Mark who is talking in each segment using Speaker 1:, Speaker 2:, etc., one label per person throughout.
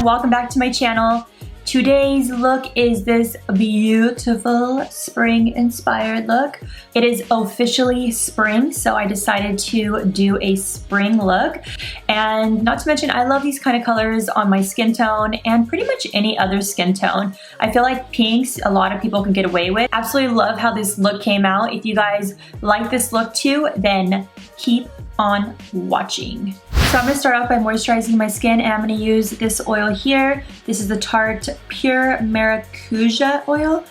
Speaker 1: welcome back to my channel. Today's look is this beautiful spring inspired look. It is officially spring, so I decided to do a spring look. And not to mention, I love these kind of colors on my skin tone and pretty much any other skin tone. I feel like pinks, a lot of people can get away with. Absolutely love how this look came out. If you guys like this look too, then keep on watching. So I'm going to start off by moisturizing my skin, and I'm going to use this oil here. This is the Tarte Pure Maracuja oil.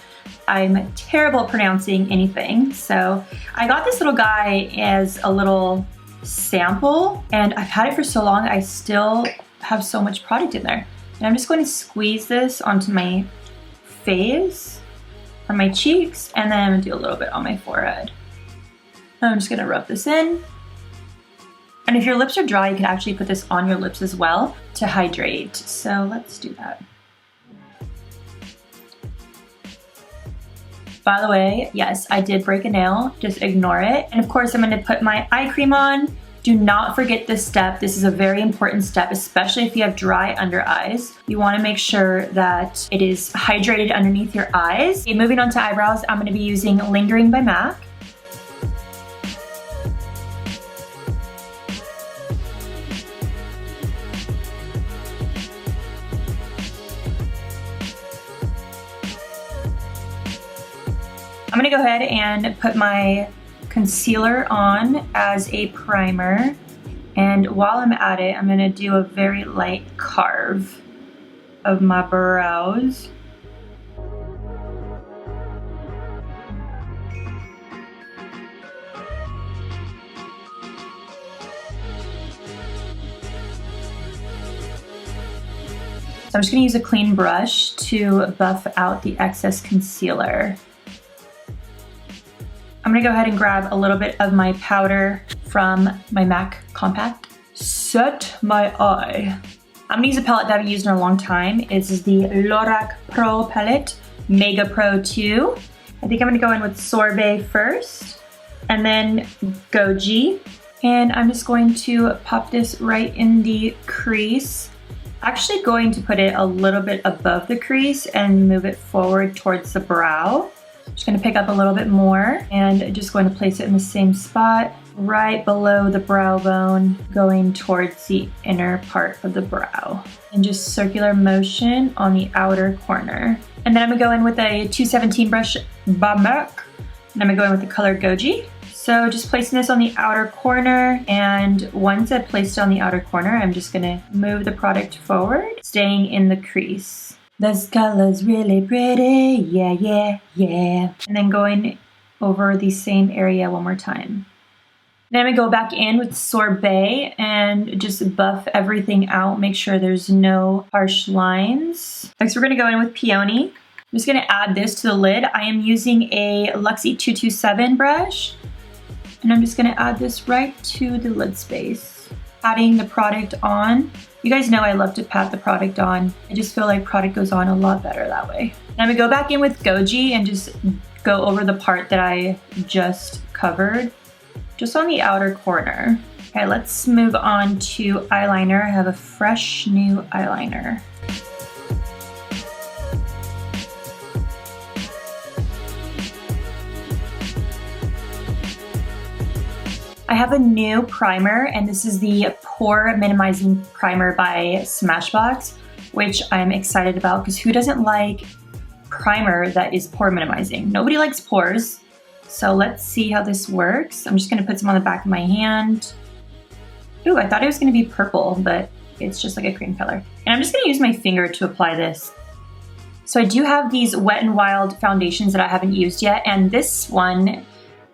Speaker 1: I'm terrible at pronouncing anything, so I got this little guy as a little sample, and I've had it for so long I still have so much product in there. And I'm just going to squeeze this onto my face, on my cheeks, and then I'm going to do a little bit on my forehead. And I'm just going to rub this in. And if your lips are dry, you can actually put this on your lips as well to hydrate. So let's do that. By the way, yes, I did break a nail. Just ignore it. And of course, I'm going to put my eye cream on. Do not forget this step. This is a very important step, especially if you have dry under eyes. You want to make sure that it is hydrated underneath your eyes. Okay, moving on to eyebrows, I'm going to be using Lingering by MAC. I'm gonna go ahead and put my concealer on as a primer, and while I'm at it, I'm gonna do a very light carve of my brows. So I'm just gonna use a clean brush to buff out the excess concealer. I'm gonna go ahead and grab a little bit of my powder from my MAC Compact. Set my eye. I'm gonna use a palette that I haven't used in a long time. This is the Lorac Pro palette, Mega Pro 2. I think I'm gonna go in with Sorbet first, and then Goji. And I'm just going to pop this right in the crease. Actually going to put it a little bit above the crease and move it forward towards the brow. Just gonna pick up a little bit more and just going to place it in the same spot right below the brow bone, going towards the inner part of the brow. And just circular motion on the outer corner. And then I'm gonna go in with a 217 brush by MAC, and I'm gonna go in with the color Goji. So just placing this on the outer corner, and once I've placed it on the outer corner, I'm just gonna move the product forward, staying in the crease. This color's really pretty, yeah, yeah, yeah. And then going over the same area one more time. Then I'm gonna go back in with Sorbet and just buff everything out, make sure there's no harsh lines. Next we're gonna go in with Peony. I'm just gonna add this to the lid. I am using a Luxie 227 brush, and I'm just gonna add this right to the lid space. Adding the product on. You guys know I love to pat the product on. I just feel like product goes on a lot better that way. Now I'm gonna go back in with Goji and just go over the part that I just covered, just on the outer corner. Okay, let's move on to eyeliner. I have a fresh new eyeliner. I have a new primer, and this is the Pore Minimizing Primer by Smashbox, which I'm excited about because who doesn't like primer that is pore minimizing? Nobody likes pores. So let's see how this works. I'm just gonna put some on the back of my hand. Ooh, I thought it was gonna be purple, but it's just like a cream color. And I'm just gonna use my finger to apply this. So I do have these Wet n Wild foundations that I haven't used yet, and this one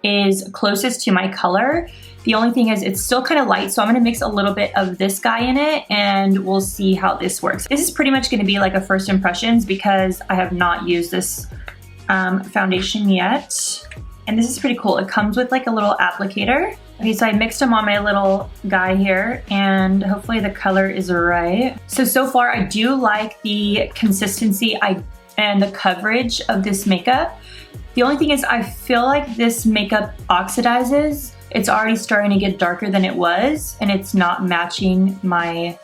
Speaker 1: is closest to my color. The only thing is it's still kind of light, so I'm gonna mix a little bit of this guy in it, and we'll see how this works. This is pretty much gonna be like a first impressions because I have not used this foundation yet. And this is pretty cool. It comes with like a little applicator. Okay, so I mixed them on my little guy here, and hopefully the color is right. So far I do like the consistency and the coverage of this makeup. The only thing is I feel like this makeup oxidizes. It's already starting to get darker than it was, and it's not matching my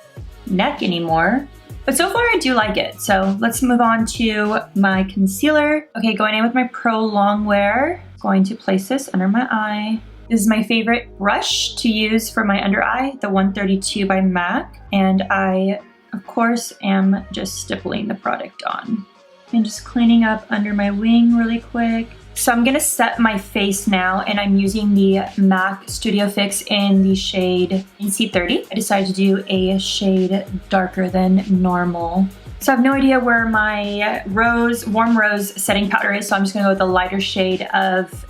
Speaker 1: neck anymore. But so far I do like it. So let's move on to my concealer. Okay, going in with my Pro Longwear. Going to place this under my eye. This is my favorite brush to use for my under eye, the 132 by MAC. And I, of course, am just stippling the product on. And just cleaning up under my wing really quick. So I'm gonna set my face now, and I'm using the MAC Studio Fix in the shade C30. I decided to do a shade darker than normal. So I have no idea where my warm rose setting powder is, so I'm just gonna go with the lighter shade of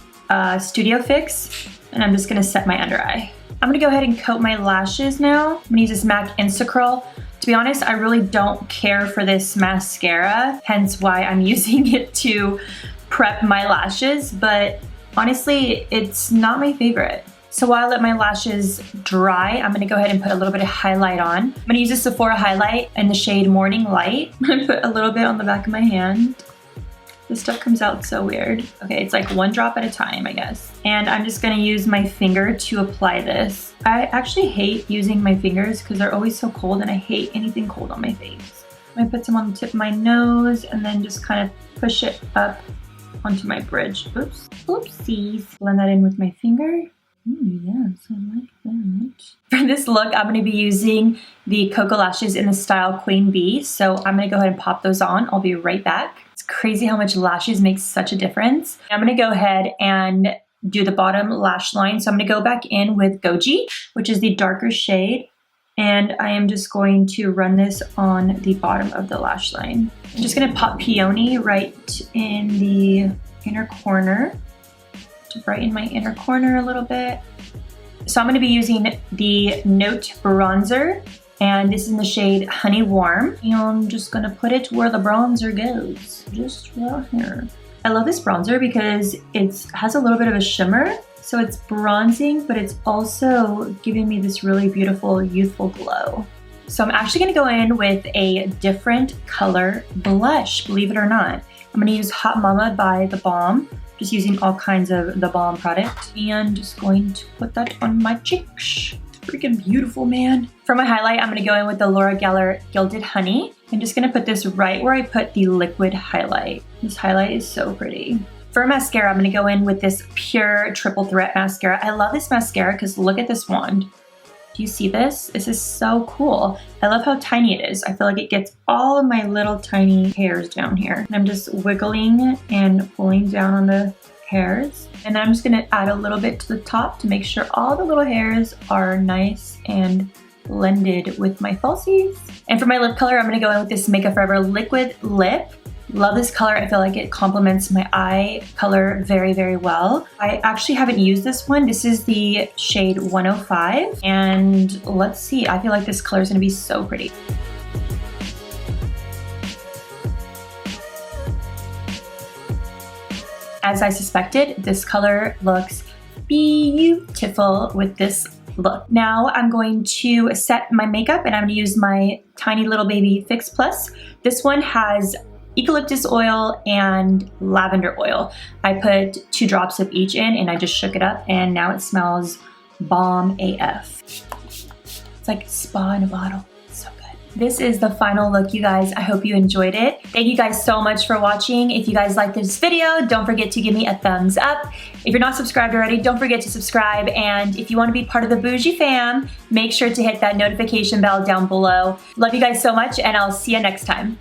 Speaker 1: Studio Fix, and I'm just gonna set my under eye. I'm gonna go ahead and coat my lashes now. I'm gonna use this MAC Instacurl. To be honest, I really don't care for this mascara, hence why I'm using it to prep my lashes, but honestly, it's not my favorite. So while I let my lashes dry, I'm gonna go ahead and put a little bit of highlight on. I'm gonna use this Sephora highlight in the shade Morning Light. I'm gonna put a little bit on the back of my hand. This stuff comes out so weird. Okay, it's like one drop at a time, I guess. And I'm just gonna use my finger to apply this. I actually hate using my fingers because they're always so cold, and I hate anything cold on my face. I'm gonna put some on the tip of my nose and then just kind of push it up onto my bridge. Oops. Oopsies. Blend that in with my finger. Yes, I like that. For this look, I'm going to be using the Cocoa Lashes in the style Queen Bee. So I'm going to go ahead and pop those on. I'll be right back. It's crazy how much lashes make such a difference. I'm going to go ahead and do the bottom lash line. So I'm going to go back in with Goji, which is the darker shade. And I am just going to run this on the bottom of the lash line. I'm just gonna pop Peony right in the inner corner to brighten my inner corner a little bit. So I'm gonna be using the Note Bronzer, and this is in the shade Honey Warm. And I'm just gonna put it where the bronzer goes, just right here. I love this bronzer because it has a little bit of a shimmer. So it's bronzing, but it's also giving me this really beautiful, youthful glow. So I'm actually gonna go in with a different color blush, believe it or not. I'm gonna use Hot Mama by The Balm, just using all kinds of The Balm product, and just going to put that on my cheeks. Freaking beautiful, man. For my highlight, I'm gonna go in with the Laura Geller Gilded Honey. I'm just gonna put this right where I put the liquid highlight. This highlight is so pretty. For mascara, I'm gonna go in with this Pure Triple Threat Mascara. I love this mascara because look at this wand. Do you see this? This is so cool. I love how tiny it is. I feel like it gets all of my little tiny hairs down here. And I'm just wiggling and pulling down on the hairs. And then I'm just gonna add a little bit to the top to make sure all the little hairs are nice and blended with my falsies. And for my lip color, I'm gonna go in with this Makeup Forever Liquid Lip. Love this color. I feel like it complements my eye color very, very well. I actually haven't used this one. This is the shade 105. And let's see, I feel like this color is gonna be so pretty. As I suspected, this color looks beautiful with this look. Now I'm going to set my makeup, and I'm gonna use my Tiny Little Baby Fix Plus. This one has eucalyptus oil and lavender oil. I put 2 drops of each in, and I just shook it up, and now it smells bomb AF. It's like spa in a bottle. So good. This is the final look, you guys. I hope you enjoyed it. Thank you guys so much for watching. If you guys liked this video, don't forget to give me a thumbs up. If you're not subscribed already, don't forget to subscribe. And if you want to be part of the Boushy fam, make sure to hit that notification bell down below. Love you guys so much, and I'll see you next time.